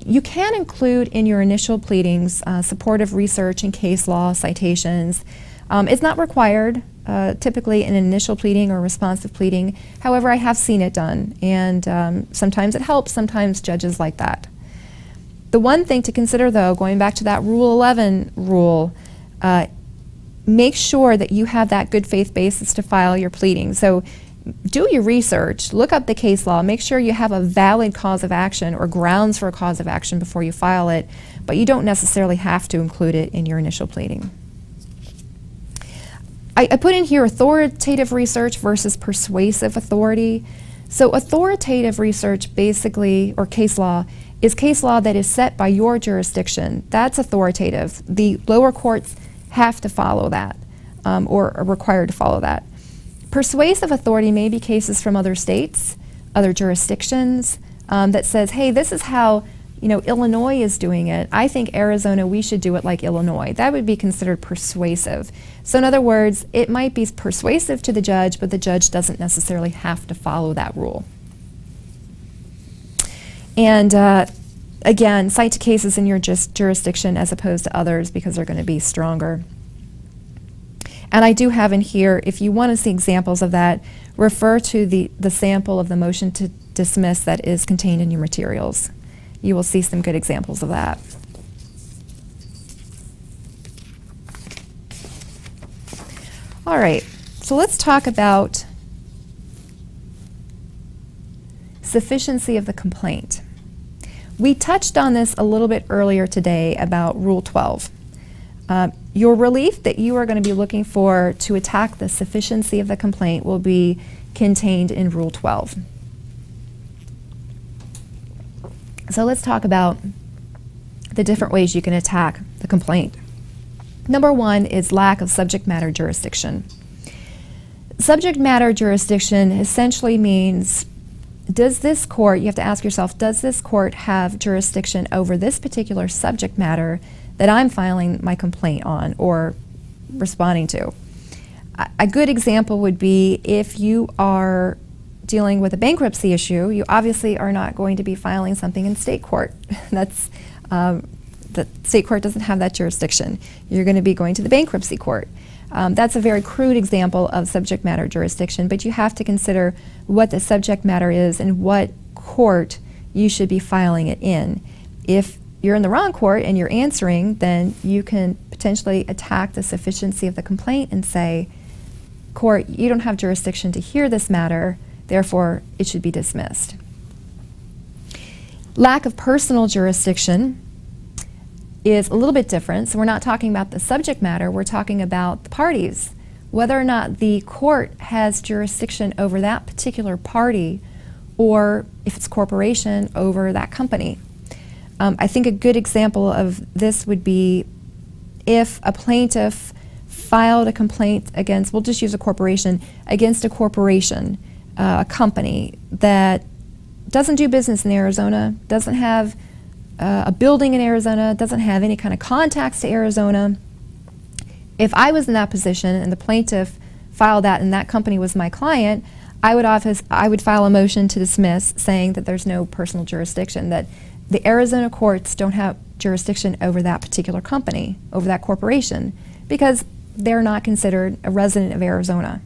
include in your initial pleadings, supportive research and case law, citations. It's not required typically in an initial pleading or responsive pleading. However, I have seen it done, and sometimes it helps, sometimes judges like that. The one thing to consider, though, going back to that Rule 11 rule, make sure that you have that good faith basis to file your pleading. So do your research, look up the case law, make sure you have a valid cause of action or grounds for a cause of action before you file it, but you don't necessarily have to include it in your initial pleading. I put in here authoritative research versus persuasive authority. So authoritative research basically, or case law, is case law that is set by your jurisdiction. That's authoritative. The lower courts have to follow that, or are required to follow that. Persuasive authority may be cases from other states, other jurisdictions, that says, hey, this is how Illinois is doing it. I think Arizona, we should do it like Illinois. That would be considered persuasive. So in other words, it might be persuasive to the judge, but the judge doesn't necessarily have to follow that rule. And again, cite to cases in your jurisdiction as opposed to others because they're going to be stronger. And I do have in here, if you want to see examples of that, refer to the sample of the motion to dismiss that is contained in your materials. You will see some good examples of that. All right, so let's talk about sufficiency of the complaint. We touched on this a little bit earlier today about Rule 12. Your relief that you are going to be looking for to attack the sufficiency of the complaint will be contained in Rule 12. So let's talk about the different ways you can attack the complaint. Number one is lack of subject matter jurisdiction. Subject matter jurisdiction essentially means, does this court, you have to ask yourself, does this court have jurisdiction over this particular subject matter that I'm filing my complaint on or responding to? A good example would be if you are dealing with a bankruptcy issue, you obviously are not going to be filing something in state court. That's, the state court doesn't have that jurisdiction. You're going to be going to the bankruptcy court. That's a very crude example of subject matter jurisdiction, but you have to consider what the subject matter is and what court you should be filing it in. If you're in the wrong court and you're answering, then you can potentially attack the sufficiency of the complaint and say, court, you don't have jurisdiction to hear this matter, therefore it should be dismissed. Lack of personal jurisdiction is a little bit different. So we're not talking about the subject matter, we're talking about the parties. Whether or not the court has jurisdiction over that particular party, or if it's corporation, over that company. I think a good example of this would be if a plaintiff filed a complaint against, we'll just use a corporation, against a corporation, a company that doesn't do business in Arizona, doesn't have a building in Arizona, doesn't have any kind of contacts to Arizona. If I was in that position and the plaintiff filed that and that company was my client, I would file a motion to dismiss saying that there's no personal jurisdiction, that the Arizona courts don't have jurisdiction over that particular company, over that corporation, because they're not considered a resident of Arizona.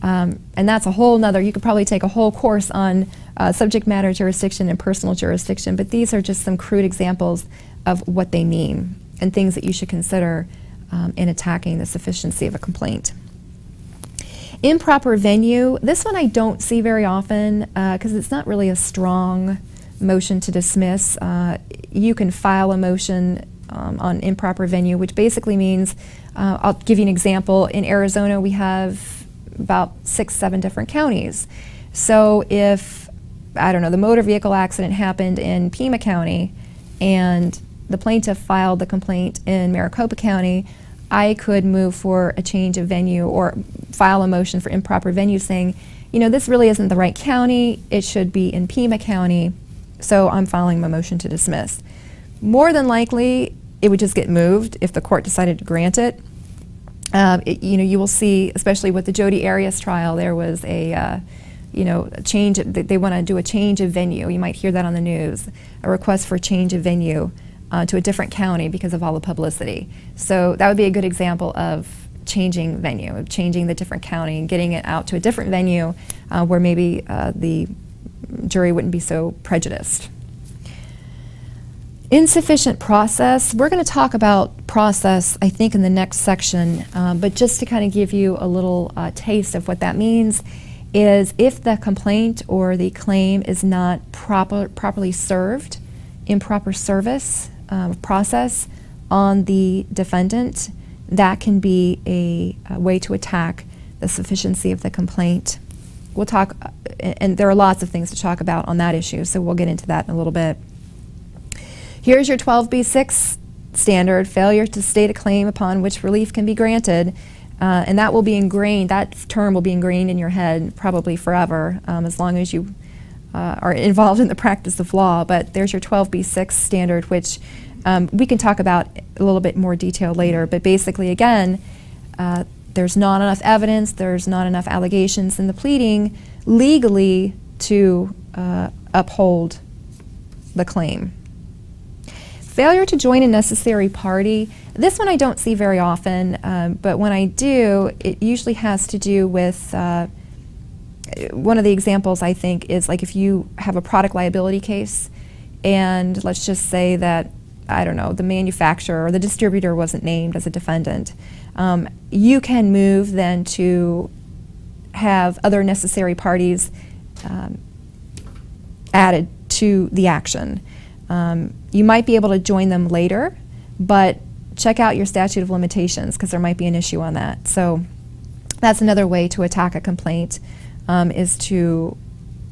And that's a whole nother, you could probably take a whole course on subject matter jurisdiction and personal jurisdiction, but these are just some crude examples of what they mean and things that you should consider in attacking the sufficiency of a complaint. Improper venue, this one I don't see very often because it's not really a strong motion to dismiss. You can file a motion on improper venue, which basically means, I'll give you an example, in Arizona we have about 6, 7 different counties. So if, I don't know, the motor vehicle accident happened in Pima County and the plaintiff filed the complaint in Maricopa County, I could move for a change of venue or file a motion for improper venue saying, you know, this really isn't the right county, it should be in Pima County, so I'm filing my motion to dismiss. More than likely, it would just get moved if the court decided to grant it. You know, you will see, especially with the Jody Arias trial, there was a, you know, a change, they want to do a change of venue. You might hear that on the news, a request for a change of venue to a different county because of all the publicity. So that would be a good example of changing venue, of changing the different county and getting it out to a different venue where maybe the jury wouldn't be so prejudiced. Insufficient process. We're going to talk about process, I think, in the next section, but just to kind of give you a little taste of what that means is if the complaint or the claim is not properly served, improper service process on the defendant, that can be a way to attack the sufficiency of the complaint. We'll talk, and there are lots of things to talk about on that issue, so we'll get into that in a little bit. Here's your 12b6 standard, failure to state a claim upon which relief can be granted, and that will be ingrained, that term will be ingrained in your head probably forever, as long as you are involved in the practice of law. But there's your 12b6 standard, which we can talk about a little bit more detail later, but basically again, there's not enough evidence, there's not enough allegations in the pleading legally to uphold the claim. Failure to join a necessary party. This one I don't see very often, but when I do, it usually has to do with, one of the examples I think is like if you have a product liability case and let's just say that, I don't know, the manufacturer or the distributor wasn't named as a defendant. You can move then to have other necessary parties added to the action. You might be able to join them later, but check out your statute of limitations because there might be an issue on that. So that's another way to attack a complaint, is to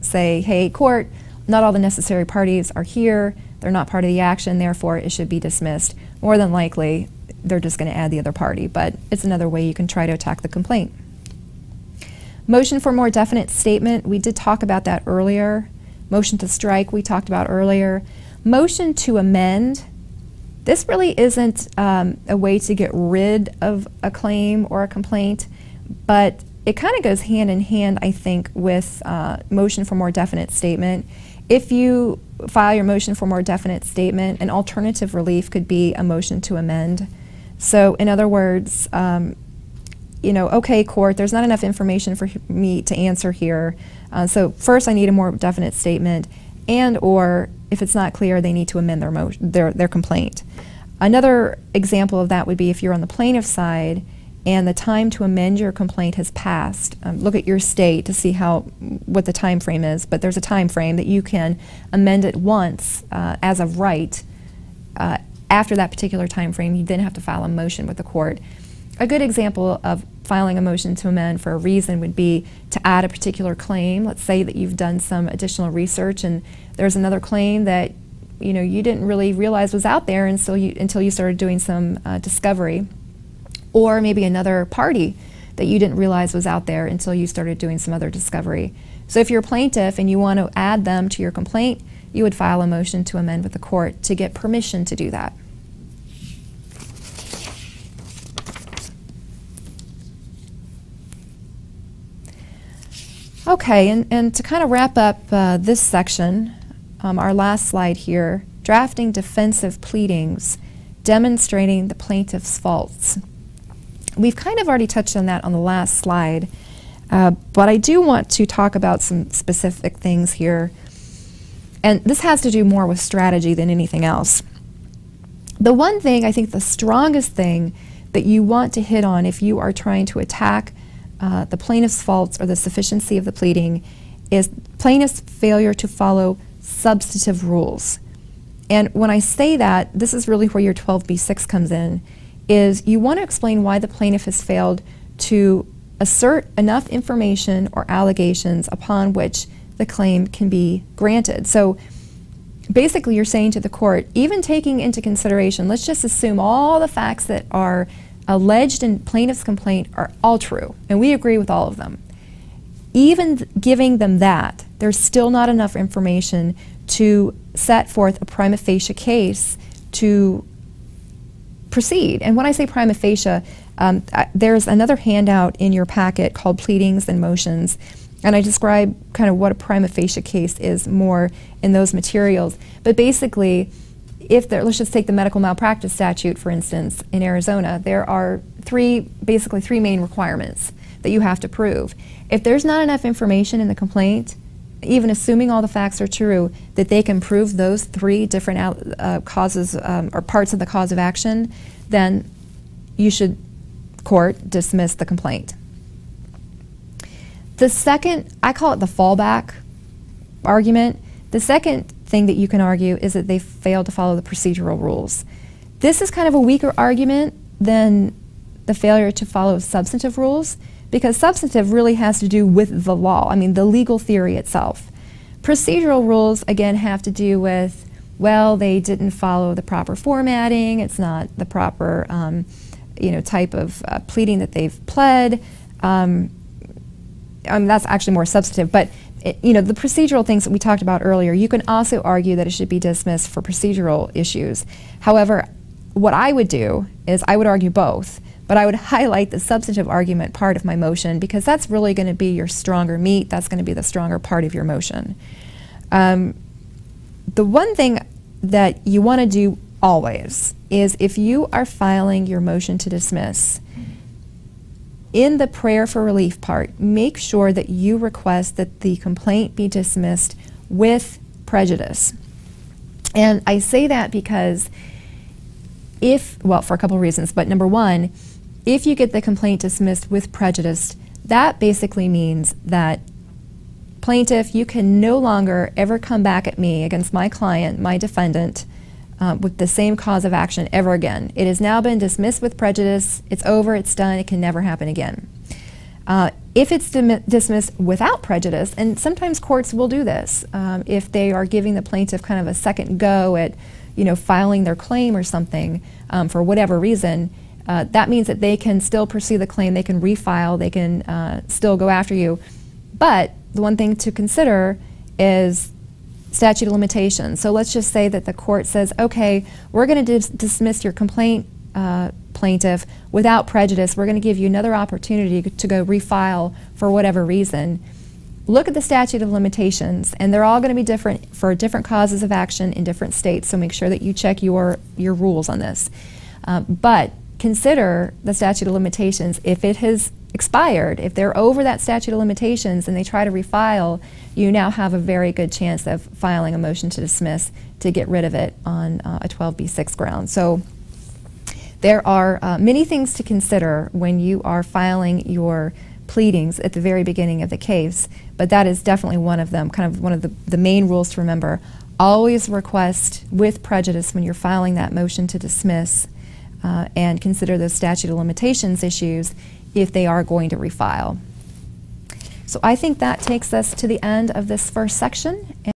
say, hey, court, not all the necessary parties are here, they're not part of the action, therefore it should be dismissed. More than likely, they're just going to add the other party, but it's another way you can try to attack the complaint. Motion for more definite statement, we did talk about that earlier. Motion to strike, we talked about earlier. Motion to amend, this really isn't a way to get rid of a claim or a complaint, but it kind of goes hand in hand, I think, with motion for more definite statement. If you file your motion for more definite statement, an alternative relief could be a motion to amend. So in other words, you know, okay, court, there's not enough information for me to answer here. So first I need a more definite statement, and or if it's not clear, they need to amend their complaint. Another example of that would be if you're on the plaintiff's side and the time to amend your complaint has passed, look at your state to see what the time frame is, but there's a time frame that you can amend it once as of right. After that particular time frame, you then have to file a motion with the court. A good example of filing a motion to amend for a reason would be to add a particular claim. Let's say that you've done some additional research and there's another claim that you didn't really realize was out there until you started doing some discovery. Or maybe another party that you didn't realize was out there until you started doing some other discovery. So if you're a plaintiff and you want to add them to your complaint, you would file a motion to amend with the court to get permission to do that. Okay, and to kind of wrap up this section, our last slide here, drafting defensive pleadings, demonstrating the plaintiff's faults. We've kind of already touched on that on the last slide, but I do want to talk about some specific things here. And this has to do more with strategy than anything else. The one thing, I think the strongest thing that you want to hit on if you are trying to attack the plaintiff's faults or the sufficiency of the pleading is plaintiff's failure to follow substantive rules. And when I say that, this is really where your 12b6 comes in, is you want to explain why the plaintiff has failed to assert enough information or allegations upon which the claim can be granted. So basically you're saying to the court, even taking into consideration, let's just assume all the facts that are alleged in plaintiff's complaint are all true, and we agree with all of them. Even giving them that, there's still not enough information to set forth a prima facie case to proceed. And when I say prima facie, there's another handout in your packet called Pleadings and Motions, and I describe kind of what a prima facie case is more in those materials. But basically, let's just take the medical malpractice statute, for instance, in Arizona, there are basically three main requirements that you have to prove. If there's not enough information in the complaint, even assuming all the facts are true, that they can prove those three different causes or parts of the cause of action, then you should, court, dismiss the complaint. The second, I call it the fallback argument. The second thing that you can argue is that they failed to follow the procedural rules. This is kind of a weaker argument than the failure to follow substantive rules, because substantive really has to do with the law, the legal theory itself. Procedural rules, again, have to do with, well, they didn't follow the proper formatting, it's not the proper type of pleading that they've pled. That's actually more substantive, but the procedural things that we talked about earlier, you can also argue that it should be dismissed for procedural issues. However, what I would do is I would argue both, but I would highlight the substantive argument part of my motion, because that's really going to be your stronger meat, that's going to be the stronger part of your motion. The one thing that you want to do always is, if you are filing your motion to dismiss, in the prayer for relief part, make sure that you request that the complaint be dismissed with prejudice. And I say that because for a couple of reasons, but number one, if you get the complaint dismissed with prejudice, that basically means that plaintiff, you can no longer ever come back at me against my client, my defendant, with the same cause of action ever again. It has now been dismissed with prejudice, it's over, it's done, it can never happen again. If it's dismissed without prejudice, and sometimes courts will do this, if they are giving the plaintiff kind of a second go at filing their claim or something for whatever reason, that means that they can still pursue the claim, they can refile, they can still go after you. But the one thing to consider is statute of limitations. So let's just say that the court says, okay, we're going to dismiss your complaint, plaintiff, without prejudice. We're going to give you another opportunity to go refile for whatever reason. Look at the statute of limitations, and they're all going to be different for different causes of action in different states, so make sure that you check your rules on this. But consider the statute of limitations. If it has expired, if they're over that statute of limitations and they try to refile, you now have a very good chance of filing a motion to dismiss to get rid of it on a 12b6 ground. So There are many things to consider when you are filing your pleadings at the very beginning of the case, but that is definitely one of them, kind of one of the main rules to remember. Always request with prejudice when you're filing that motion to dismiss, and consider those statute of limitations issues if they are going to refile. So I think that takes us to the end of this first section.